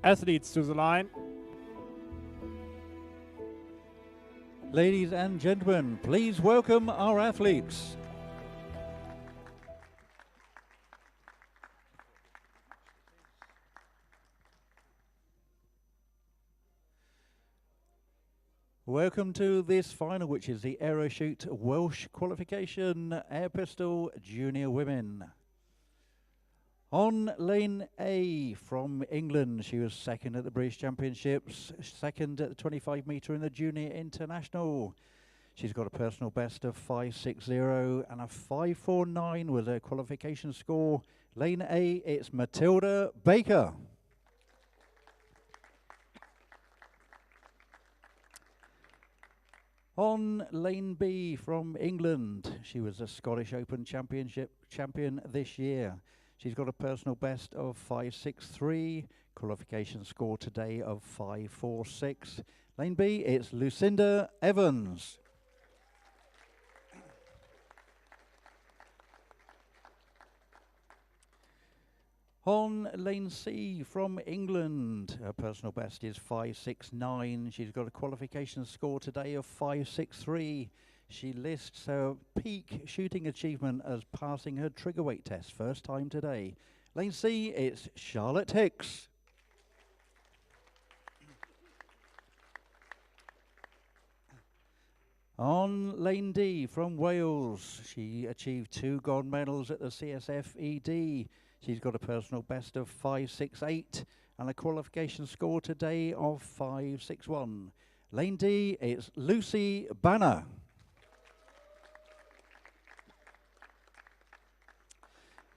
Athletes to the line. Ladies and gentlemen, please welcome our athletes. Welcome to this final, which is the Airoshoot Welsh qualification air pistol junior women. On lane A from England, she was second at the British Championships, second at the 25 metre in the Junior International. She's got a personal best of 5.60 and a 5.49 with her qualification score. Lane A, it's Matilda Baker. On lane B from England, she was a Scottish Open Championship champion this year. She's got a personal best of 5.63, qualification score today of 5.46. Lane B, it's Lucinda Evans. On lane C from England, her personal best is 5.69. She's got a qualification score today of 5.63. She lists her peak shooting achievement as passing her trigger weight test, first time today. Lane C, it's Charlotte Hicks. On lane D from Wales, she achieved 2 gold medals at the CSF ED. She's got a personal best of 5.68 and a qualification score today of 5.61. Lane D, it's Lucy Banner.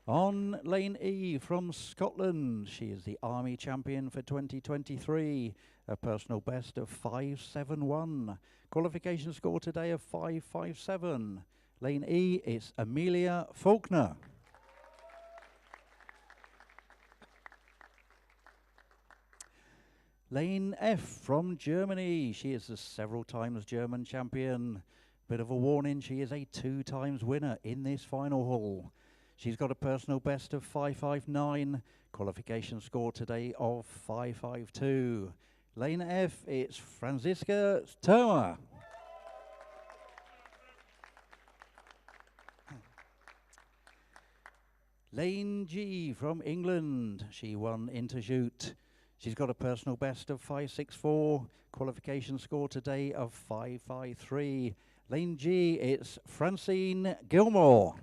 On lane E from Scotland, she is the Army champion for 2023. A personal best of 5.71. Qualification score today of 5.57. Lane E, it's Amelia Faulkner. Lane F from Germany. She is a several times German champion. Bit of a warning, she is a 2 times winner in this final haul. She's got a personal best of 5.59. Qualification score today of 5.52. Lane F, it's Franziska Thoma. Lane G from England. She won Intershoot. She's got a personal best of 5.64. Qualification score today of 5.53. Lane G, it's Francine Gilmore.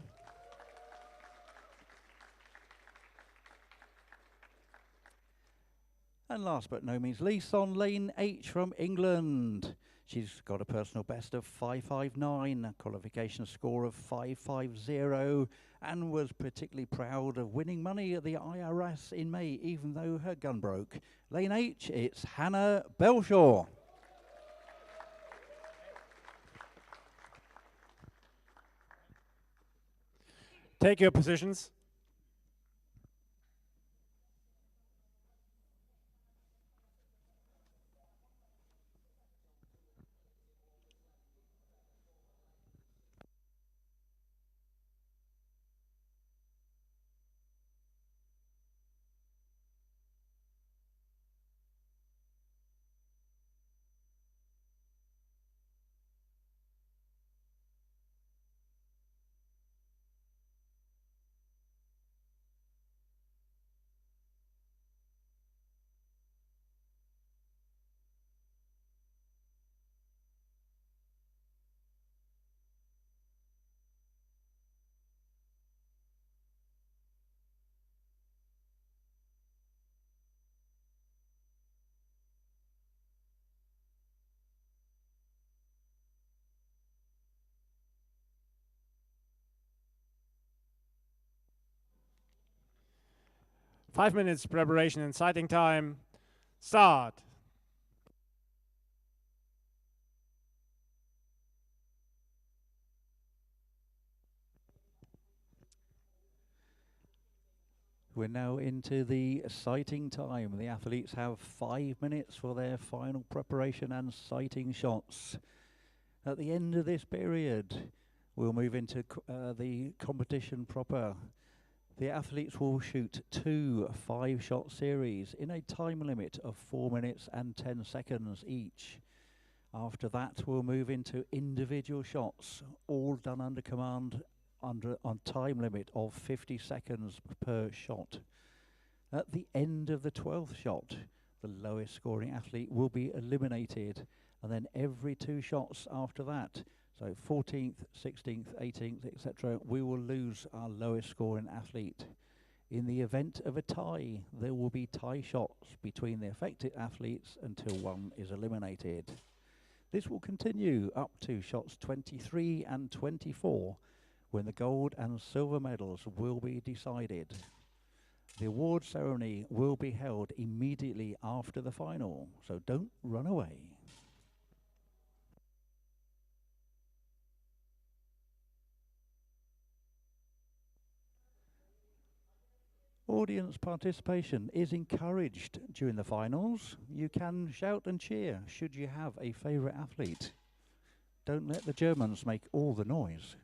And last but no means least, on lane H from England. She's got a personal best of 5.59, a qualification score of 5.50, and was particularly proud of winning money at the IRS in May, even though her gun broke. Lane H, it's Hannah Belshaw. Take your positions. Five minutes preparation and sighting time. Start. We're now into the sighting time. The athletes have 5 minutes for their final preparation and sighting shots. At the end of this period, we'll move into the competition proper. The athletes will shoot 2 5-shot series in a time limit of 4 minutes and 10 seconds each. After that, we'll move into individual shots, all done under command on time limit of 50 seconds per shot. At the end of the 12th shot, the lowest scoring athlete will be eliminated, and then every 2 shots after that, so 14th, 16th, 18th, etc., we will lose our lowest scoring athlete. In the event of a tie, there will be tie shots between the affected athletes until one is eliminated. This will continue up to shots 23 and 24, when the gold and silver medals will be decided. The award ceremony will be held immediately after the final, so don't run away. Audience participation is encouraged during the finals. You can shout and cheer should you have a favourite athlete. Don't let the Germans make all the noise.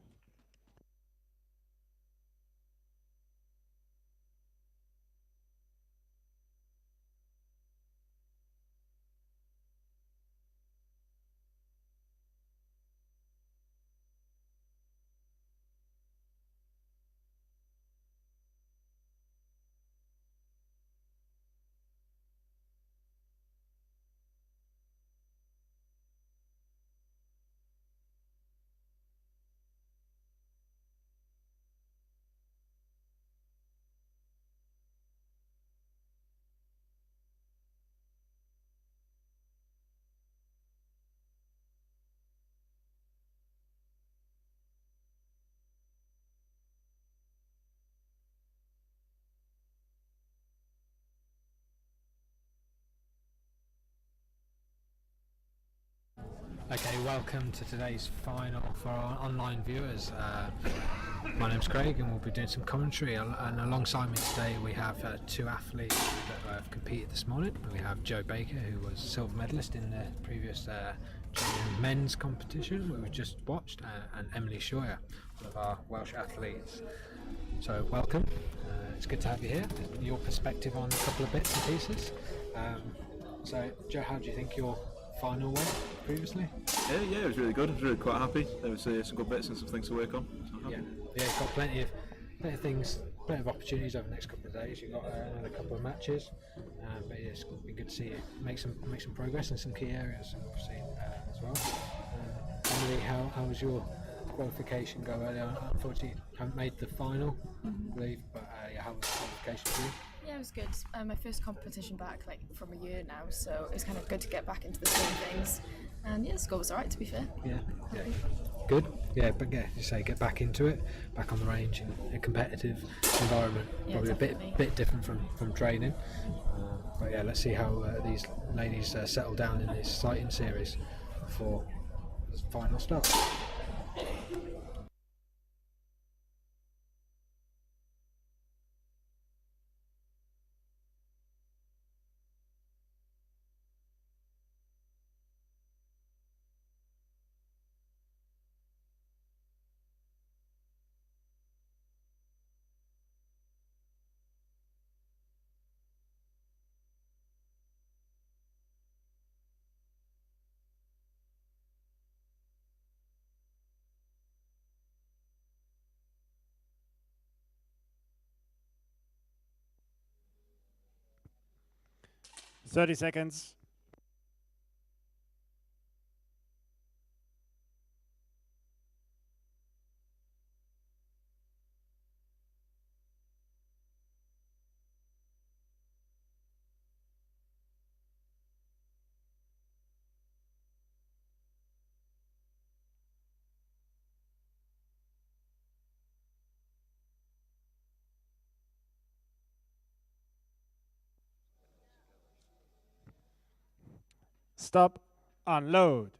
Okay, welcome to today's final for our online viewers. My name's Craig and we'll be doing some commentary, and alongside me today we have 2 athletes that have competed this morning. We have Joe Baker, who was silver medalist in the previous men's competition we just watched, and Emily Scheuer, one of our Welsh athletes. So welcome, it's good to have you here. Your perspective on a couple of bits and pieces. So Joe, how do you think your final went previously? Yeah, it was really good. I was really quite happy. There was some good bits and some things to work on. So Yeah, got plenty of things, plenty of opportunities over the next couple of days. You've got another couple of matches, but yeah, it's been good to see you make some progress in some key areas, obviously, as well. Emily, how was your qualification go earlier? Unfortunately, haven't made the final, I believe, but yeah, how was the qualification for you? Yeah, it was good. My first competition back from a year now, so it's kind of good to get back into the swing of things. And yeah, the score was alright, to be fair. Yeah, good. Yeah, but yeah, you say get back into it, back on the range in a competitive environment. Yeah, Probably definitely. a bit different from training. But yeah, let's see how these ladies settle down in this exciting series before the final starts. Thirty seconds. Stop. Unload.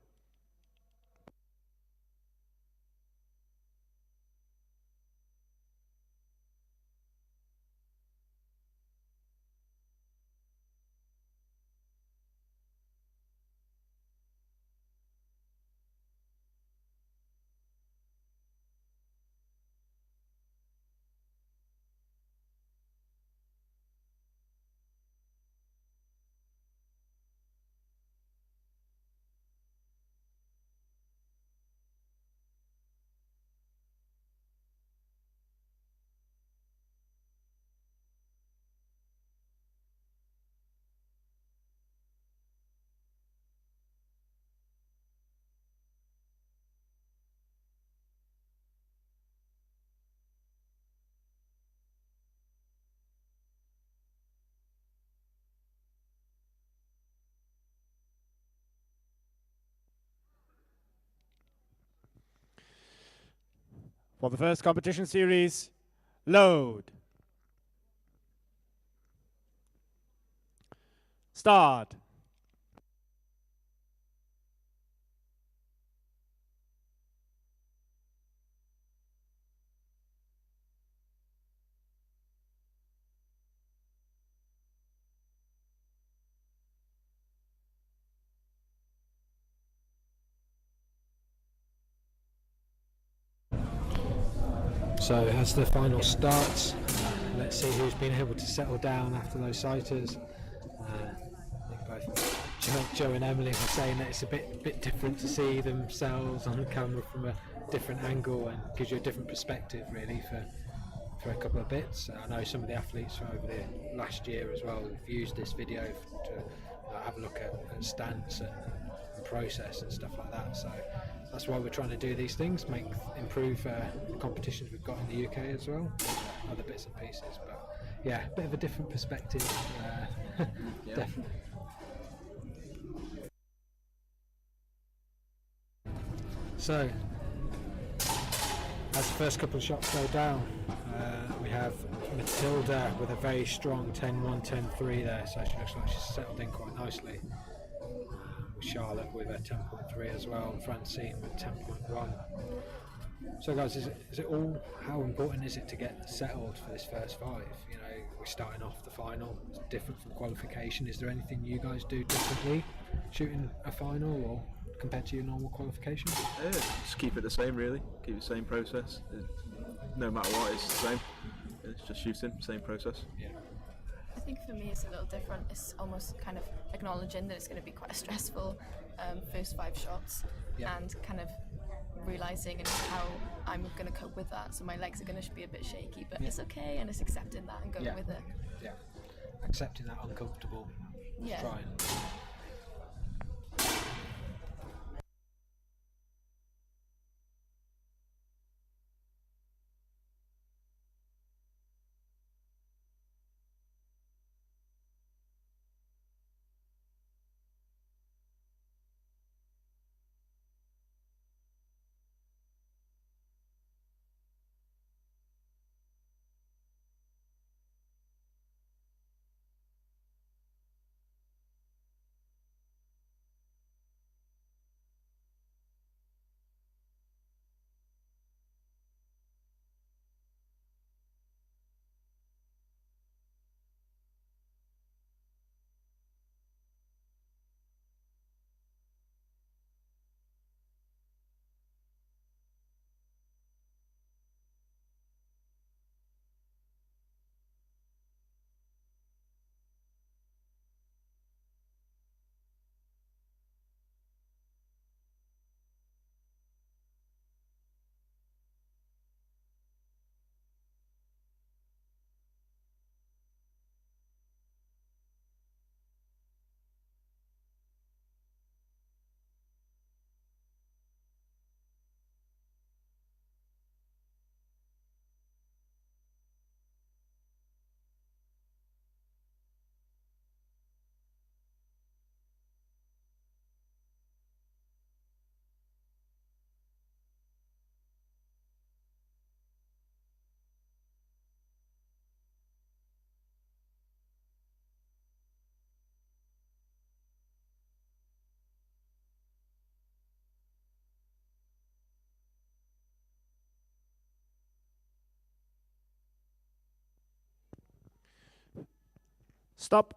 For the first competition series, load. Start. So as the final starts, let's see who's been able to settle down after those sighters. I think both Joe and Emily were saying that it's a bit different to see themselves on camera from a different angle, and gives you a different perspective really for a couple of bits. I know some of the athletes from over the last year as well have used this video to have a look at stance and process and stuff like that. So that's why we're trying to do these things, improve the competitions we've got in the UK as well, other bits and pieces. But yeah, a bit of a different perspective, definitely. So as the first couple of shots go down, we have Matilda with a very strong 10-1, 10-3 there, so she looks like she's settled in quite nicely. Charlotte with a 10.3 as well, and Francine with 10.1. So guys, is it all, how important is it to get settled for this first 5? You know, we're starting off the final, it's different from qualification. Is there anything you guys do differently shooting a final or compared to your normal qualification? Just keep it the same really, keep the same process. No matter what, it's the same. It's just shooting, same process. Yeah. I think for me it's a little different. It's almost kind of acknowledging that it's going to be quite a stressful first 5 shots, and kind of realising and how I'm going to cope with that. So my legs are going to be a bit shaky, but it's okay, and it's accepting that and going with it. Yeah, accepting that uncomfortable trying. Stop.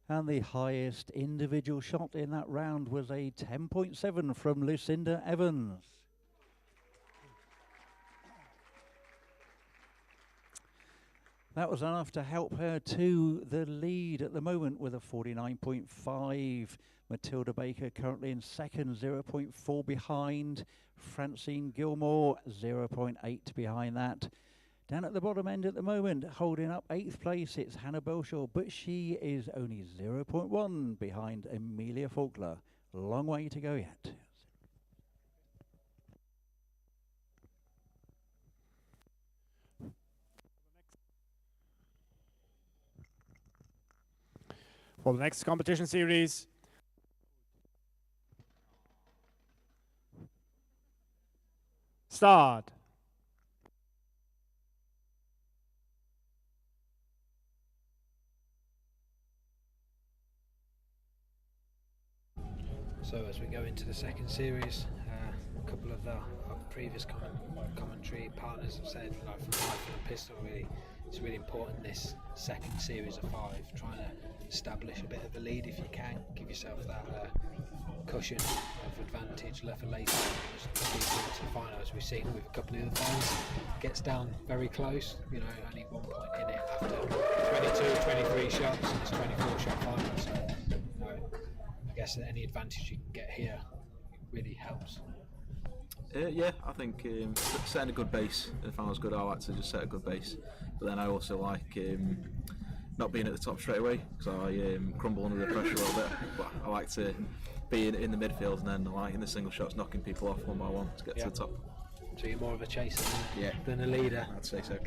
And the highest individual shot in that round was a 10.7 from Lucinda Evans. That was enough to help her to the lead at the moment with a 49.5. Matilda Baker currently in second, 0.4 behind. Francine Gilmore, 0.8 behind that. Down at the bottom end at the moment, holding up 8th place, it's Hannah Belshaw, but she is only 0.1 behind Amelia Faulkner. Long way to go yet. For the next competition series, Start. So as we go into the second series, a couple of our previous commentary partners have said, like from the rifle and pistol, really, it's really important this second series of 5, trying to establish a bit of a lead if you can, give yourself that cushion of advantage left for later. Just lead into the final, as we've seen with a couple of the other finals, gets down very close. You know, only 1 point in it after 22, 23 shots, and it's 24 shot final. So, you know, I guess that any advantage you can get here really helps. Yeah, I think setting a good base in the final's good. I like to just set a good base, but then I also like not being at the top straight away, because I crumble under the pressure a little bit. But I like to be in the midfield, and then like in the single shots, knocking people off one by one to get to the top. So you're more of a chaser than a leader? I'd say so.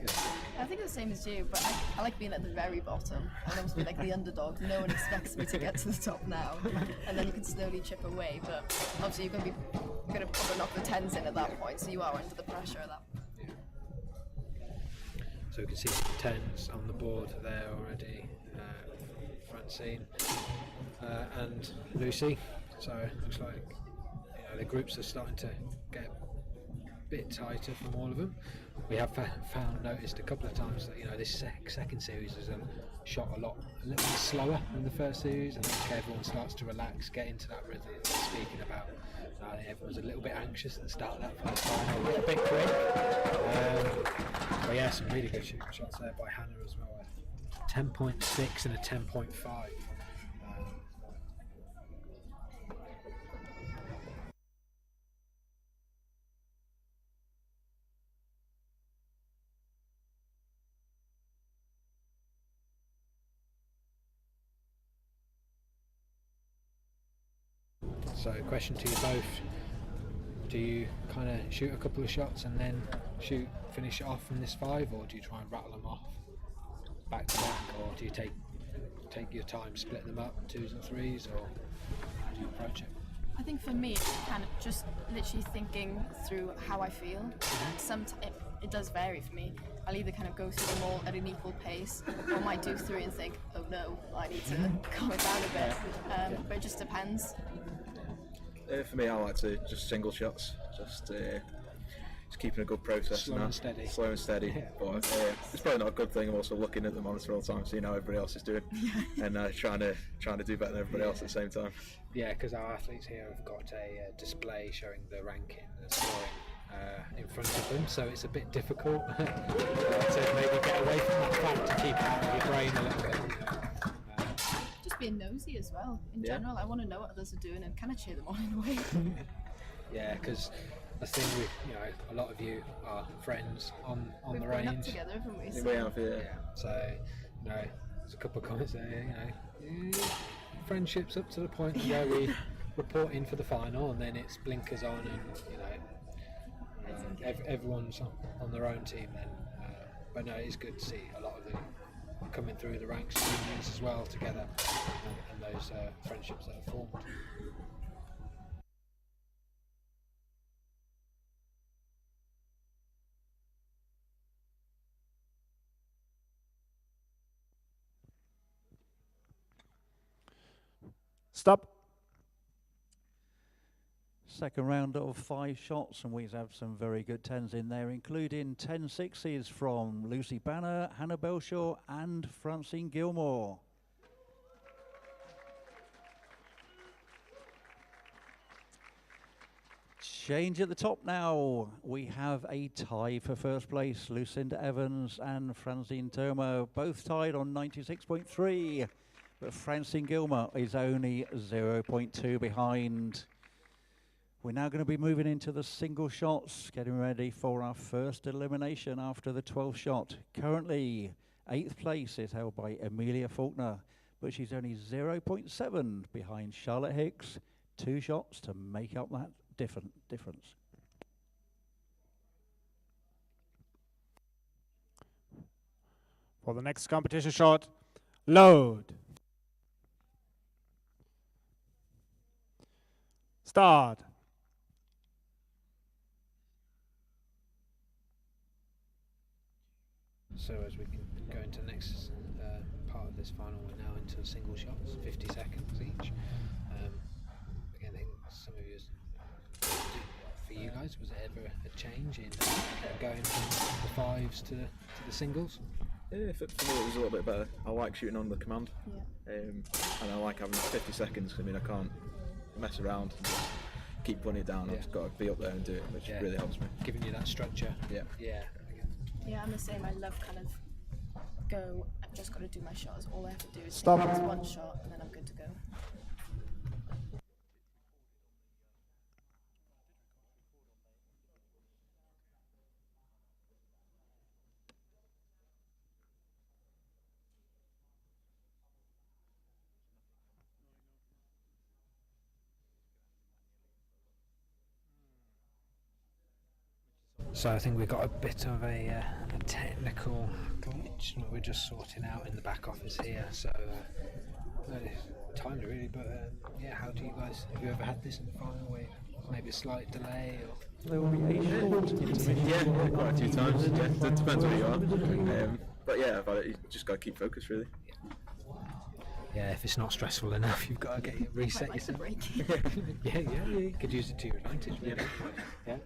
I think the same as you, but I like being at the very bottom. I almost be like the underdog. No one expects me to get to the top now, and then you can slowly chip away. But obviously you're going to probably knock the 10s in at that point, so you are under the pressure at that point. So we can see some 10s on the board there already. Francine and Lucy. So it looks like the groups are starting to get a bit tighter from all of them. We have noticed a couple of times that this second series is shot a little bit slower than the first series, and I think everyone starts to relax, get into that rhythm. Speaking about everyone's a little bit anxious at the start of that first final, a bit quick. But yeah, some really good shots there by Hannah as well. 10.6 and a 10.5. So question to you both, do you kind of shoot a couple of shots and then finish it off from this 5, or do you try and rattle them off back to back, or do you take your time, split them up, 2s and 3s, or how do you approach it? I think for me, it's kind of just literally thinking through how I feel. Sometimes it does vary for me. I'll either kind of go through them all at an equal pace, or I might do 3 and think, oh no, I need to calm it down a bit. But it just depends. For me, I like to just single shots, just keeping a good process. Slow and steady. Slow and steady. Yeah. But it's probably not a good thing. I'm also looking at the monitor all the time, seeing how everybody else is doing, and trying to do better than everybody else at the same time. Yeah, because our athletes here have got a display showing the ranking, the scoring in front of them, so it's a bit difficult to maybe get away from that fact to keep it out of your brain a little bit. Just being nosy as well. In general, I want to know what others are doing and kind of cheer them on in a way. Yeah, because the thing with a lot of you are friends on the range. We've been up together, haven't we? So. We have, yeah. So there's a couple of comments there. Friendships up to the point where we report in for the final, and then it's blinkers on, and everyone's on their own team then. But no, it's good to see a lot of them coming through the ranks unions as well together, and those friendships that are formed. Stop. Second round of 5 shots, and we have some very good 10s in there, including 10 6s from Lucy Banner, Hannah Belshaw and Francine Gilmore. Change at the top now. We have a tie for first place. Lucinda Evans and Francine Thoma both tied on 96.3, but Francine Gilmore is only 0.2 behind. We're now going to be moving into the single shots, getting ready for our first elimination after the 12th shot. Currently, 8th place is held by Amelia Faulkner, but she's only 0.7 behind Charlotte Hicks. 2 shots to make up that difference. For the next competition shot, load. Start. So as we can go into the next part of this final, we're now into single shots, 50 seconds each. Again, I think some of you, for you guys, was there ever a change in going from the fives to the singles? Yeah, for me it was a little bit better. I like shooting on the command, and I like having 50 seconds. I mean, I can't mess around and just keep putting it down. I've just got to be up there and do it, which really helps me. Giving you that structure. Yeah. Yeah, I'm the same. I love kind of I've just got to do my shots. All I have to do is Stop. take one shot and then I'm good to go. So I think we've got a bit of a technical glitch that we're just sorting out in the back office here. So timely really, but yeah, how do you guys, have you ever had this in the final where maybe a slight delay or? There will be a short intermission. Yeah, quite a few times. Yeah, it depends where you are. But yeah, you just got to keep focused, really. Yeah, if it's not stressful enough, you've got to reset Quite like the yourself. break. Yeah, you could use it to your advantage, really. Yeah.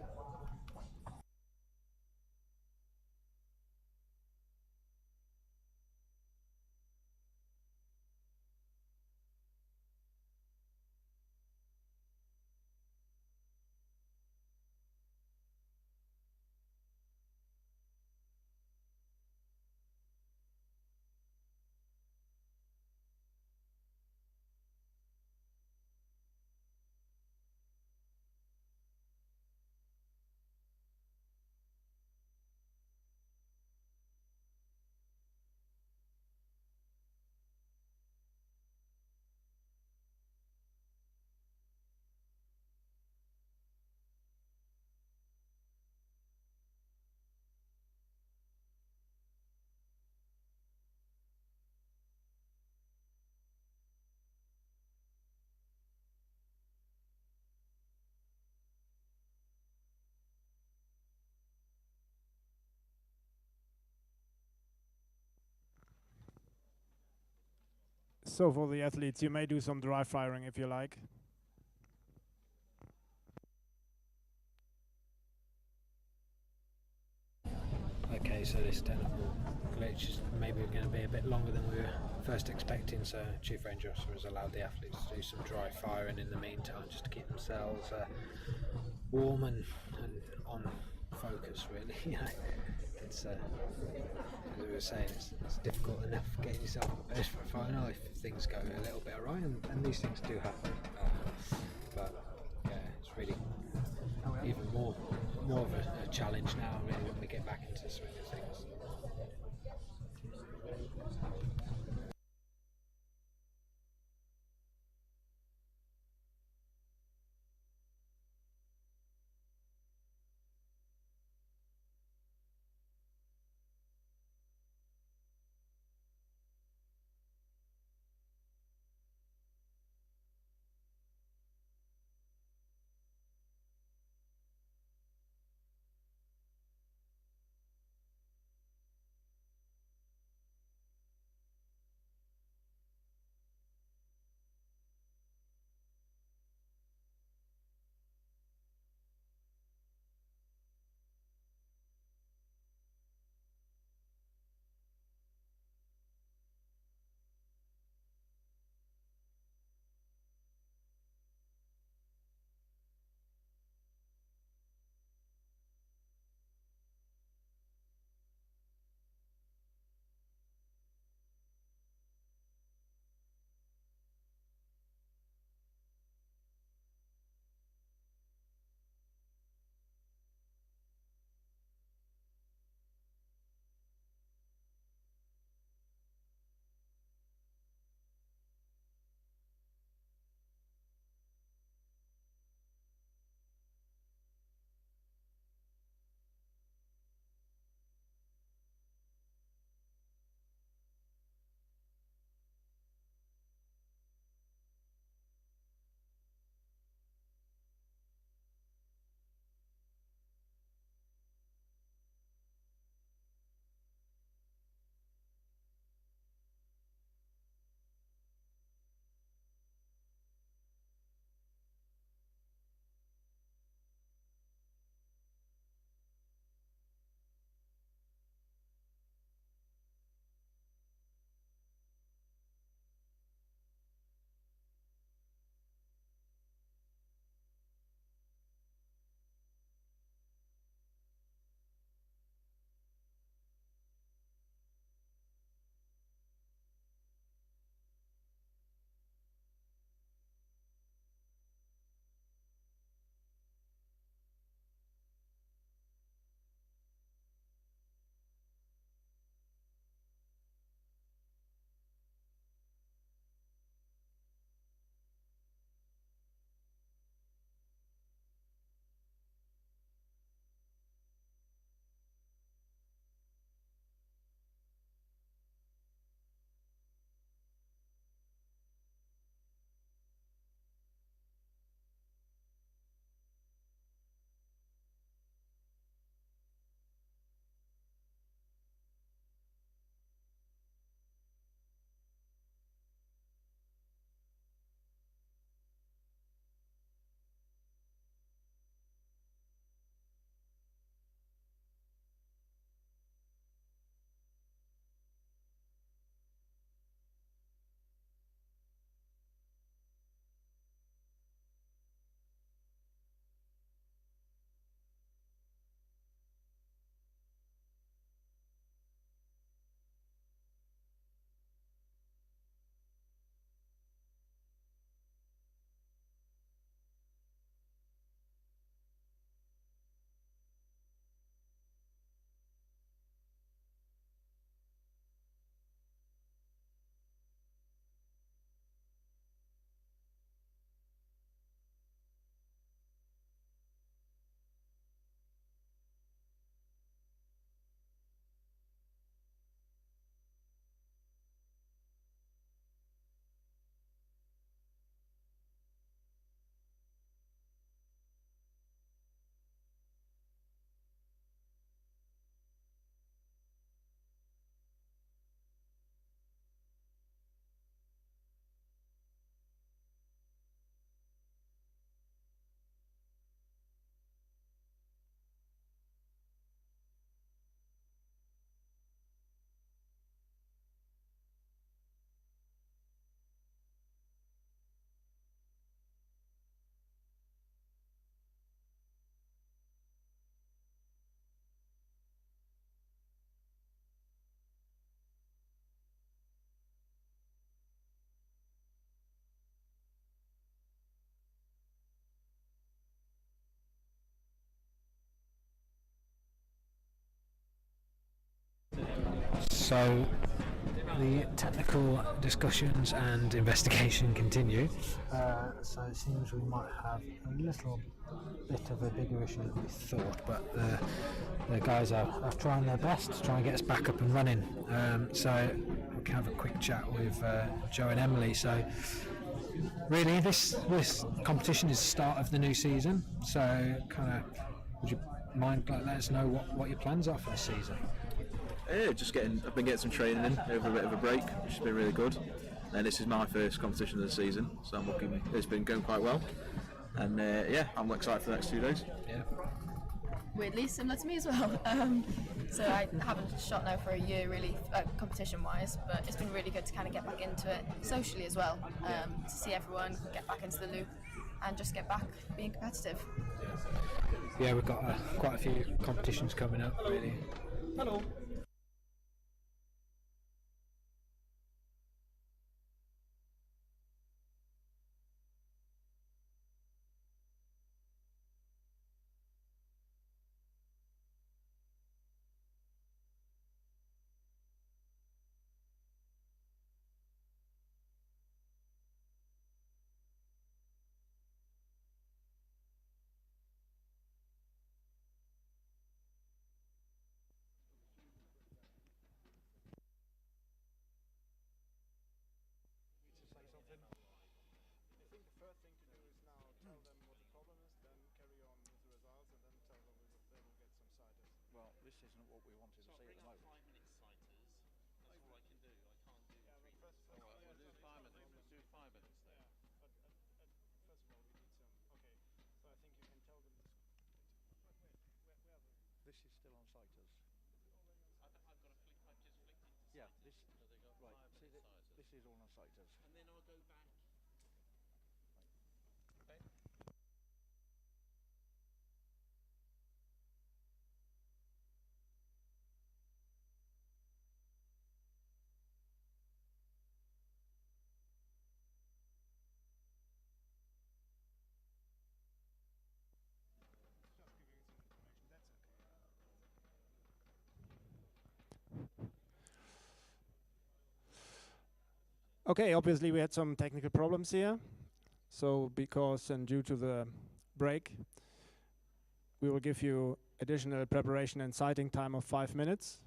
So for the athletes, you may do some dry firing if you like. Okay, so this technical glitch is maybe going to be a bit longer than we were first expecting, so Chief Ranger Officer has allowed the athletes to do some dry firing in the meantime just to keep themselves warm and on focus, really. You know, it's as we were saying, it's difficult enough getting yourself prepared for a final if things go a little bit awry, and these things do happen. But yeah, it's really even more of a challenge now, really, when we get back into the swing of things. So the technical discussions and investigation continue. So it seems we might have a little bit of a bigger issue than we thought, but the guys are trying their best to try and get us back up and running. So we can have a quick chat with Joe and Emily. So really, this competition is the start of the new season. So kind of, would you mind let us know what your plans are for the season? I've been getting some training in over a bit of a break, which has been really good. And this is my first competition of the season, so it's been going quite well. And I'm excited for the next 2 days. Yeah. Weirdly similar to me as well. So I haven't shot now for a year really, competition-wise, but it's been really good to kind of get back into it socially as well, to see everyone get back into the loop and just get back being competitive. Yeah, we've got quite a few competitions coming up really. Hello. Well, this isn't what we wanted to see at the moment. 5 minutes citers. That's all I can do. I can't do 3 minutes. All right, we'll do 5 minutes. Let's do 5 minutes then. First of all, we need some. Okay, so I think you can tell them. This is still on citers. I've just flicked into citers. Yeah, this So they got right. 5 See, minutes citers. this is all on citers. And then I'll go back. Okay. Okay, obviously we had some technical problems here. So because and due to the break, we will give you additional preparation and sighting time of 5 minutes.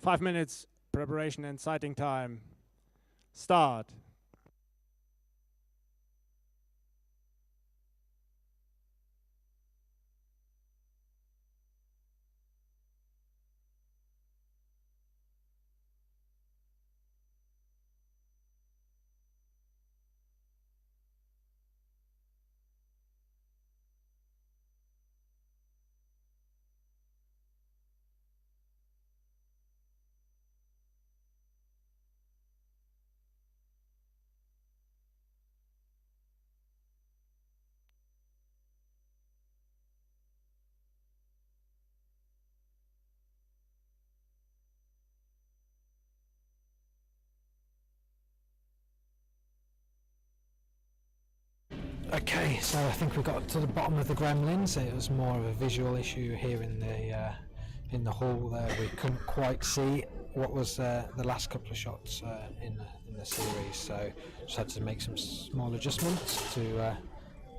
5 minutes preparation and sighting time. Start. Okay, so I think we got to the bottom of the gremlins. It was more of a visual issue here in the hall. There, we couldn't quite see what was the last couple of shots in the series, so just had to make some small adjustments to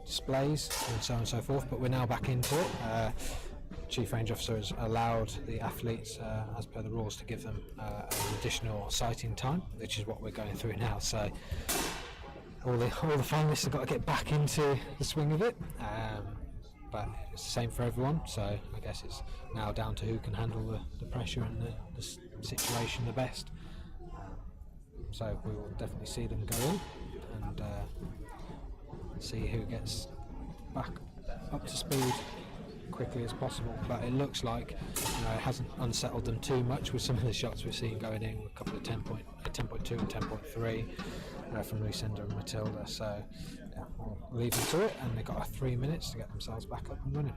displays and so on and so forth. But we're now back into it. Chief Range Officer has allowed the athletes, as per the rules, to give them an additional sighting time, which is what we're going through now. So all the finalists have got to get back into the swing of it, but it's the same for everyone, so I guess it's now down to who can handle the pressure and the situation the best. So we will definitely see them go in and see who gets back up to speed quickly as possible, but it looks like it hasn't unsettled them too much with some of the shots we've seen going in, a couple of 10.2 and 10.3 from Lucinda and Matilda, so yeah, we'll leave them to it, and they've got 3 minutes to get themselves back up and running.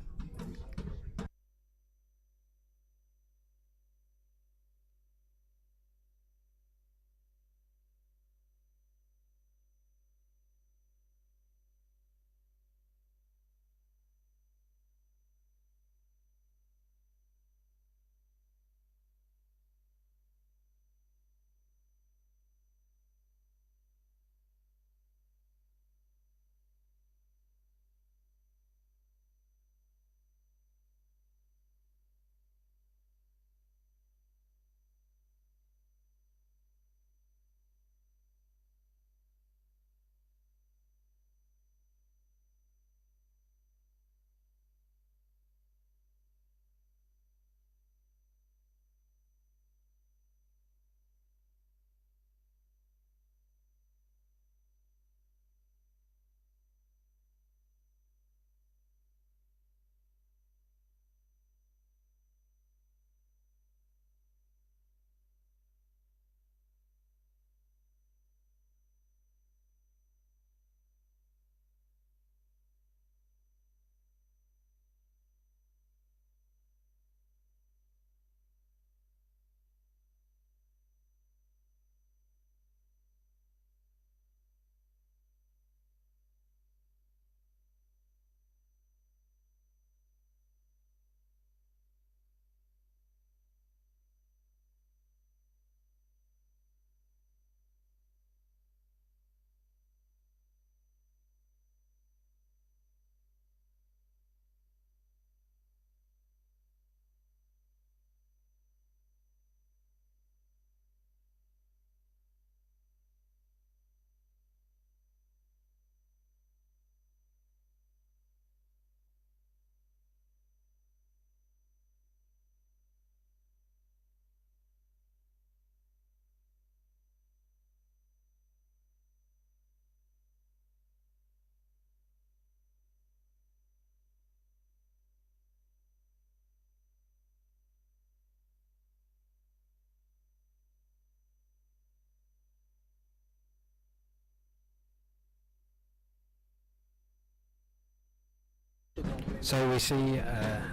So we see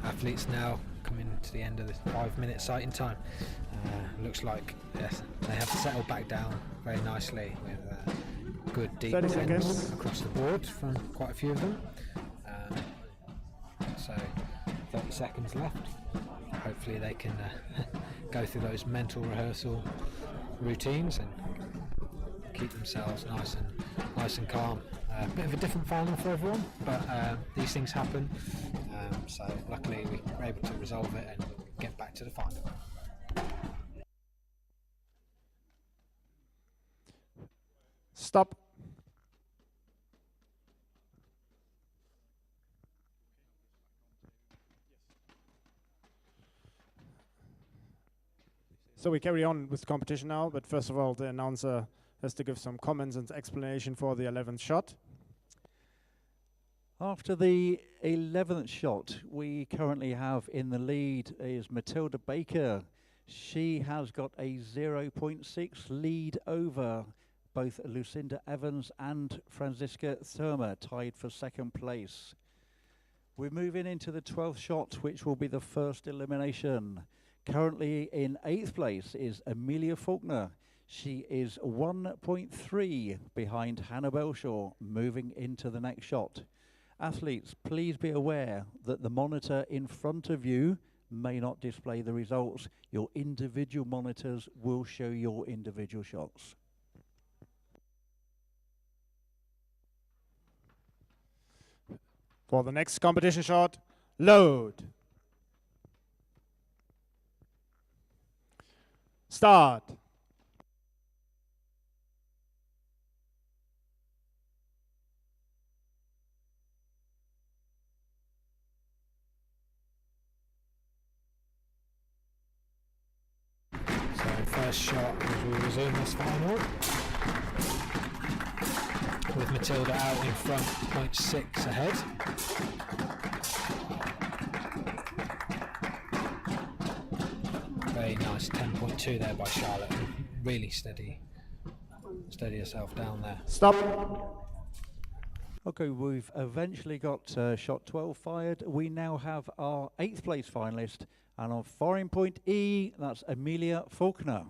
athletes now coming to the end of the 5-minute sighting time. Looks like yes, they have settled back down very nicely with good deep 30 defence seconds. across the board from quite a few of them. So 30 seconds left. Hopefully they can go through those mental rehearsal routines and keep themselves nice and calm. A bit of a different final for everyone, but these things happen. So luckily we were able to resolve it and get back to the final. Stop. So we carry on with the competition now, but first of all the announcer has to give some comments and explanation for the 11th shot. After the 11th shot, we currently have in the lead is Matilda Baker. She has got a 0.6 lead over both Lucinda Evans and Franziska Thurmer, tied for second place. We're moving into the 12th shot, which will be the first elimination. Currently in 8th place is Amelia Faulkner. She is 1.3 behind Hannah Belshaw, moving into the next shot. Athletes, please be aware that the monitor in front of you may not display the results. Your individual monitors will show your individual shots. For the next competition shot, load. Start. So first shot as we resume this final, with Matilda out in front, 0.6 ahead. Very nice, 10.2 there by Charlotte. Really steady herself down there. Stop. Okay, we've eventually got shot 12 fired. We now have our 8th place finalist, and on firing point E, that's Amelia Faulkner.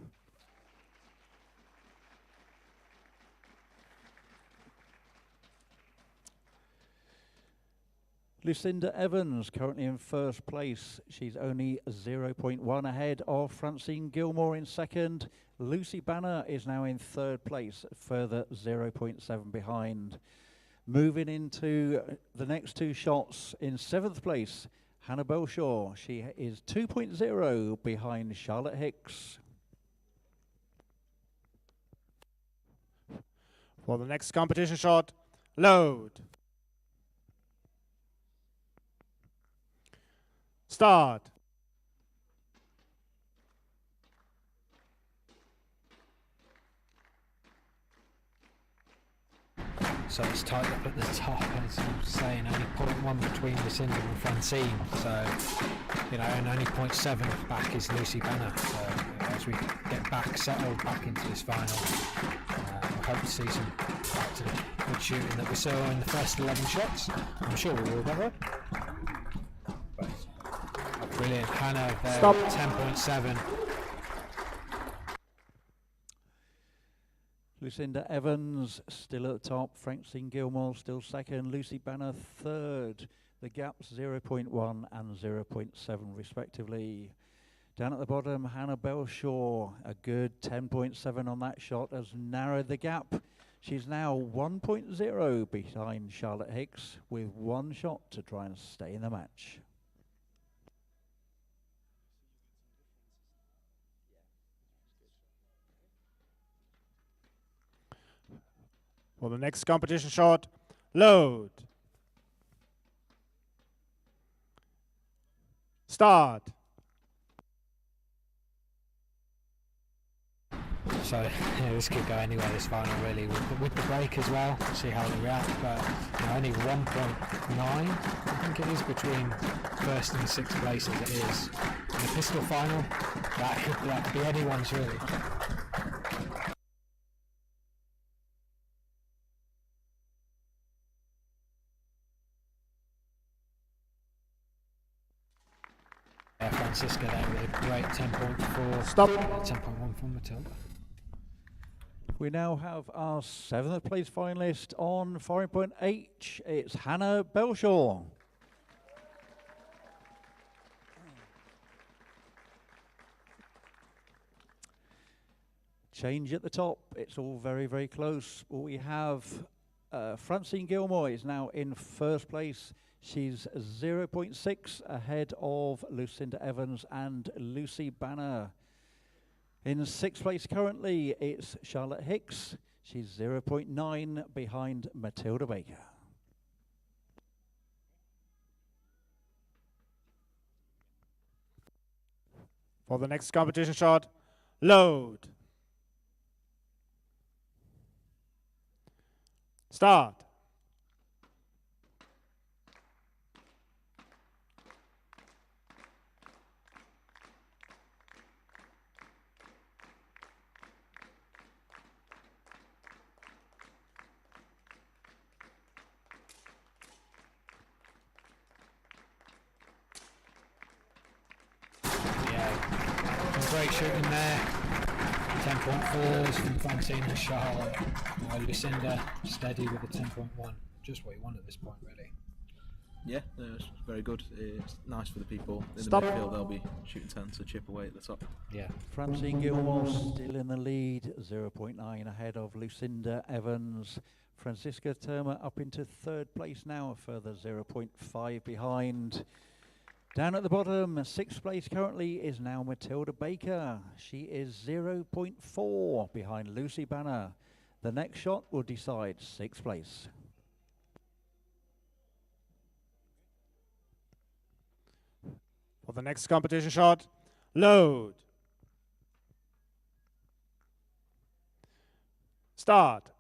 Lucinda Evans currently in first place. She's only 0.1 ahead of Francine Gilmore in second. Lucy Banner is now in third place, further 0.7 behind. Moving into the next two shots, in 7th place, Hannah Belshaw. She is 2.0 behind Charlotte Hicks. For the next competition shot, load. Start. So it's tight up at the top, as I'm saying, only 0.1 between Lucinda and Francine. So, you know, and only 0.7 back is Lucy Banner. So, as we get back, settled back into this final, I hope to see some back to the good shooting that we saw in the first 11 shots. I'm sure we will, brother. Brilliant, Hannah there, 10.7. Lucinda Evans still at the top, Francine Gilmore still second, Lucy Banner third. The gaps 0.1 and 0.7 respectively. Down at the bottom, Hannah Belshaw, a good 10.7 on that shot, has narrowed the gap. She's now 1.0 behind Charlotte Hicks with one shot to try and stay in the match. For the next competition shot, load. Start. So yeah, this could go anywhere, this final, really, with the break as well, see how they react. But you know, only 1.9 I think it is between first and sixth place as it is. In the pistol final, that could be anyone's, really. Francisca there with a great 10.4. Stop. 10.1 from Matilda. We now have our 7th place finalist on firing point H. It's Hannah Belshaw. Change at the top. It's all very, very close. We have Francine Gilmore is now in 1st place. She's 0.6 ahead of Lucinda Evans and Lucy Banner. In 6th place currently, it's Charlotte Hicks. She's 0.9 behind Matilda Baker. For the next competition shot, load. Start. Great shooting there. 10.4s from Francine and Charlotte. Lucinda steady with a 10.1. Just what you want at this point, really. Yeah, it's very good. It's nice for the people in Stop. the midfield. They'll be shooting 10 to chip away at the top. Yeah. Francine Gilmore still in the lead, 0.9 ahead of Lucinda Evans. Francisca Terma up into 3rd place now, a further 0.5 behind. Down at the bottom, 6th place currently is now Matilda Baker. She is 0.4 behind Lucy Banner. The next shot will decide 6th place. For the next competition shot, load. Start.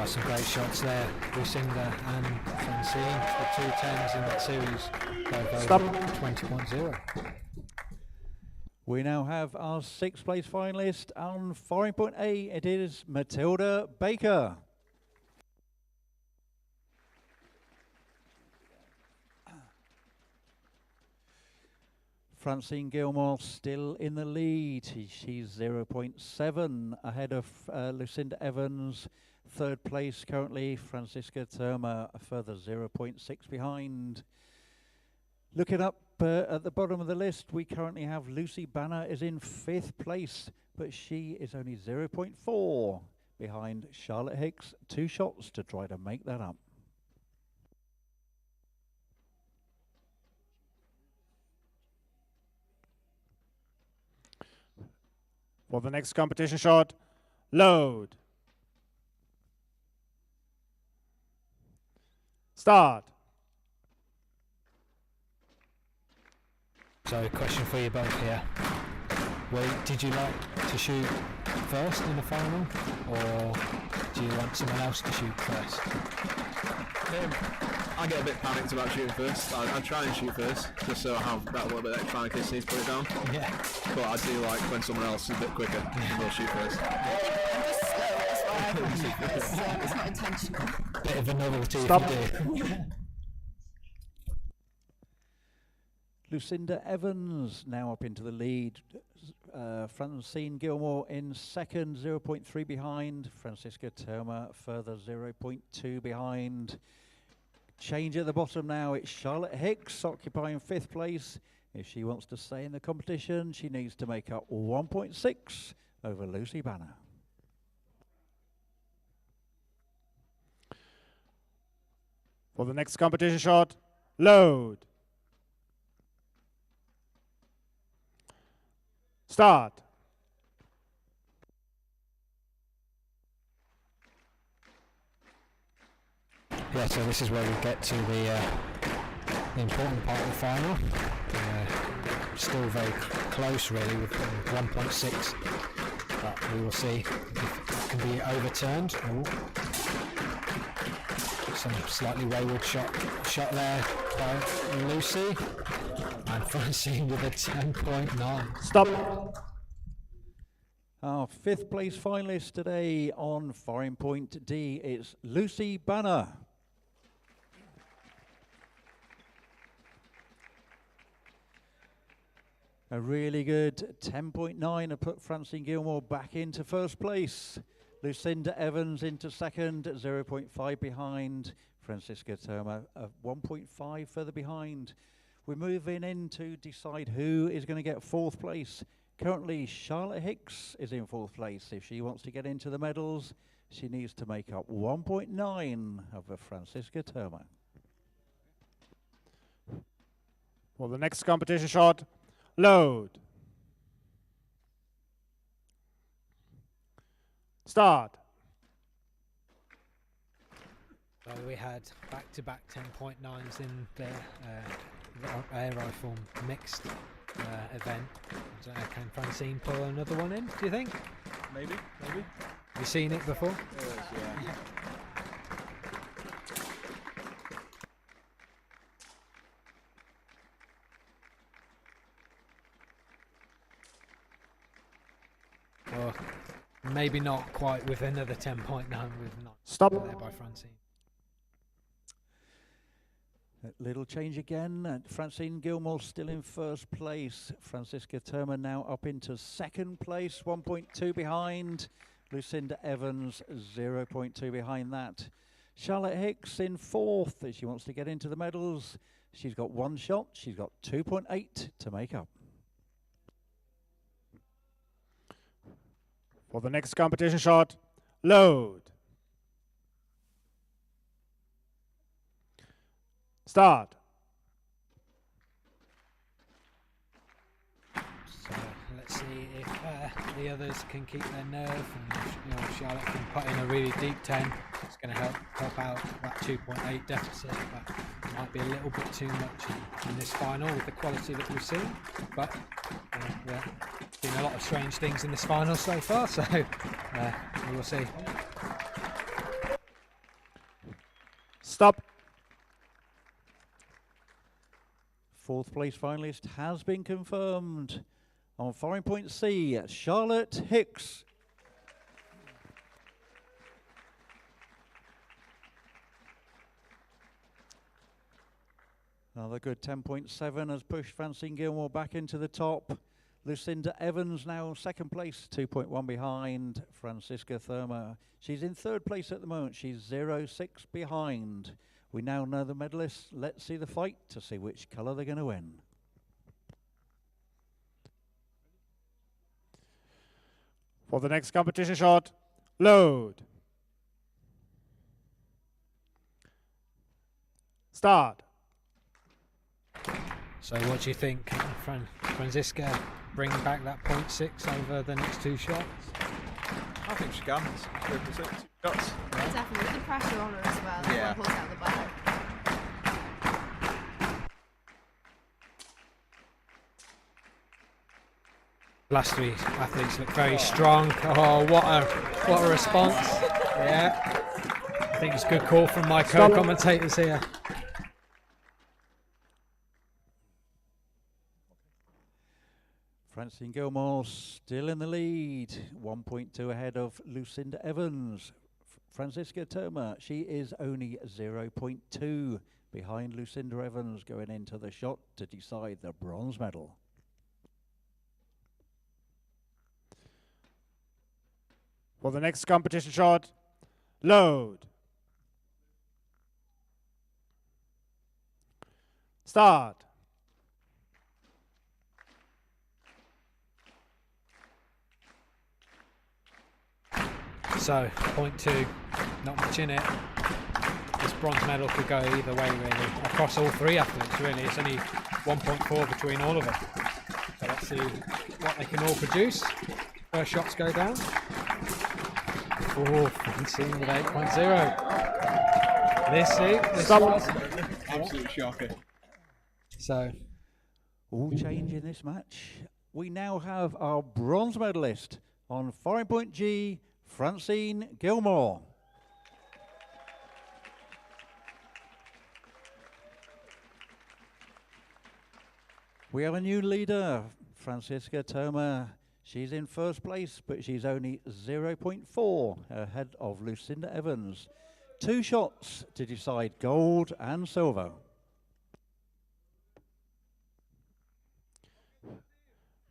Some great shots there. Lucinda and Francine, the 2 10s in that series. Both Stop. over 20.0. We now have our 6th place finalist on firing point A. It is Matilda Baker. Francine Gilmore still in the lead. She's 0.7 ahead of Lucinda Evans. 3rd place currently, Francisca Terma, a further 0.6 behind. Looking up at the bottom of the list, we currently have Lucy Banner is in 5th place, but she is only 0.4 behind Charlotte Hicks. 2 shots to try to make that up. For the next competition shot, load. Start. So, question for you both here. Well, did you like to shoot first in the final, or do you want someone else to shoot first? I get a bit panicked about shooting first. I try and shoot first, just so I have that little bit extra in case I need to put it down. Yeah. But I do like when someone else is a bit quicker and they'll shoot first. I'm just slow, that's why I can't shoot first. It's not intentional. Bit of a novelty Stop. if you do. Lucinda Evans now up into the lead. Francine Gilmore in 2nd, 0.3 behind. Francisca Terma further 0.2 behind. Change at the bottom now. It's Charlotte Hicks occupying 5th place. If she wants to stay in the competition, she needs to make up 1.6 over Lucy Banner. For the next competition shot, load. Start. Yeah, so this is where we get to the important part of the final. Still very close really with 1.6, but we will see if can be overturned. Ooh. Some slightly wayward shot there by Lucy. And Francine with a 10.9. Stop. Our 5th place finalist today on Foreign Point D is Lucy Banner. A really good 10.9 to put Francine Gilmore back into first place. Lucinda Evans into second, 0.5 behind. Francisca Terma, 1.5 further behind. We're moving in to decide who is going to get fourth place. Currently, Charlotte Hicks is in fourth place. If she wants to get into the medals, she needs to make up 1.9 of Francisca Terma. For the next competition shot, load. Start. So we had back-to-back 10.9s in the air rifle mixed event. So can Francine pull another one in, do you think? Maybe. Have you seen it before? Yeah. Or maybe not quite with another 10.9 with not Stop. there by Francine. Little change again. Francine Gilmore still in first place. Francisca Terma now up into second place, 1.2 behind. Lucinda Evans, 0.2 behind that. Charlotte Hicks in fourth as she wants to get into the medals. She's got one shot. She's got 2.8 to make up. For the next competition shot, load. Start. So let's see if the others can keep their nerve, and if Charlotte can put in a really deep 10. It's going to help out that 2.8 deficit, but it might be a little bit too much in this final with the quality that we've seen. But yeah, been a lot of strange things in this final so far, so we will see. Stop. Fourth place finalist has been confirmed. On Foreign Point C, Charlotte Hicks. Another good 10.7 has pushed Francine Gilmore back into the top. Lucinda Evans now second place, 2.1 behind. Francisca Terma, she's in third place at the moment. She's 0.6 behind. We now know the medalists. Let's see the fight to see which colour they're going to win. For the next competition shot, load. Start. So what do you think, Francisca, bring back that 0.6 over the next two shots? I think she can. It's 3.6 shots. Definitely, with the pressure on her as well. Yeah. Pulls out the bag. Last three athletes look very strong. Oh, what a response! Yeah, I think it's a good call from my co-commentators here. Francine Gilmore still in the lead, 1.2 ahead of Lucinda Evans. Francisca Terma, she is only 0.2 behind Lucinda Evans going into the shot to decide the bronze medal. For the next competition shot, load. Start. So 0.2, not much in it. This bronze medal could go either way really, across all three athletes really. It's only 1.4 between all of them. So let's see what they can all produce. First shots go down. Oh, Francine with 8.0. This was Absolute shocker. so. All change in this match. We now have our bronze medalist on Foreign Point G Francine Gilmore. We have a new leader, Francisca Thoma. She's in first place, but she's only 0.4 ahead of Lucinda Evans. 2 shots to decide gold and silver.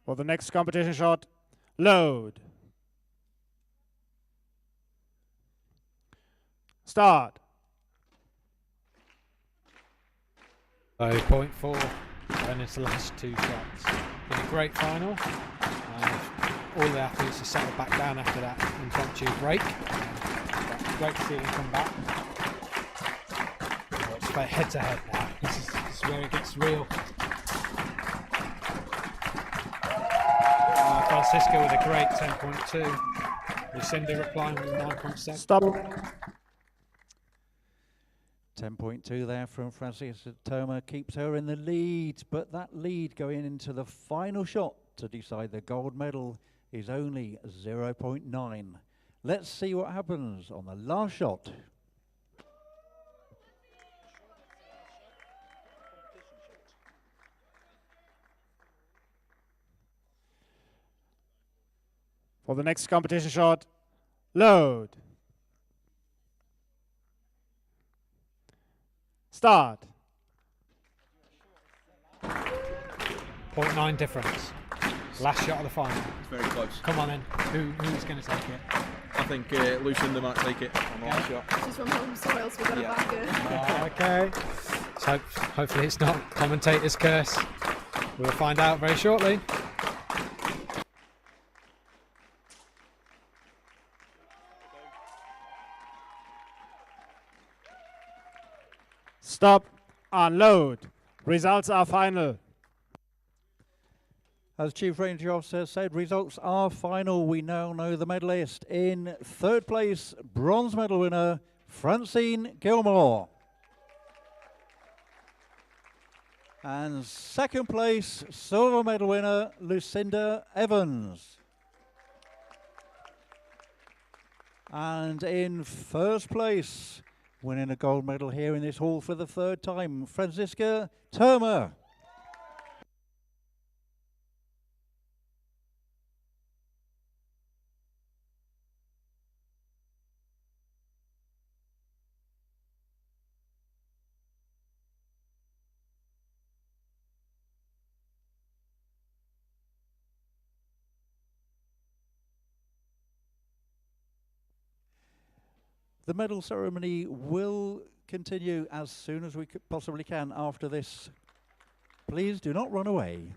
For the next competition shot, load. Start. 0.4 going into the last 2 shots. Been a great final. All the athletes are settled back down after that impromptu break. Great to see them come back. It's head to head now. This is where it gets real. Francisca with a great 10.2. Lucinda replying with 9.7. Stop. 10.2 there from Francisca Thoma keeps her in the lead, but that lead going into the final shot to decide the gold medal is only 0.9. Let's see what happens on the last shot. For the next competition shot, load. Start. 0.9 difference. Last shot of the final. It's very close. Come on then. Who's going to take it? I think Lucinda might take it on the last shot. She's from home soil, so we've got to back her. Okay. So hopefully it's not commentator's curse. We'll find out very shortly. Stop. Unload. Results are final. As Chief Ranger Officer said, results are final. We now know the medalist. In third place, bronze medal winner, Francine Gilmore. And second place, silver medal winner, Lucinda Evans. And in first place, winning a gold medal here in this hall for the 3rd time, Francisca Thoma. The medal ceremony will continue as soon as we possibly can after this. Please do not run away.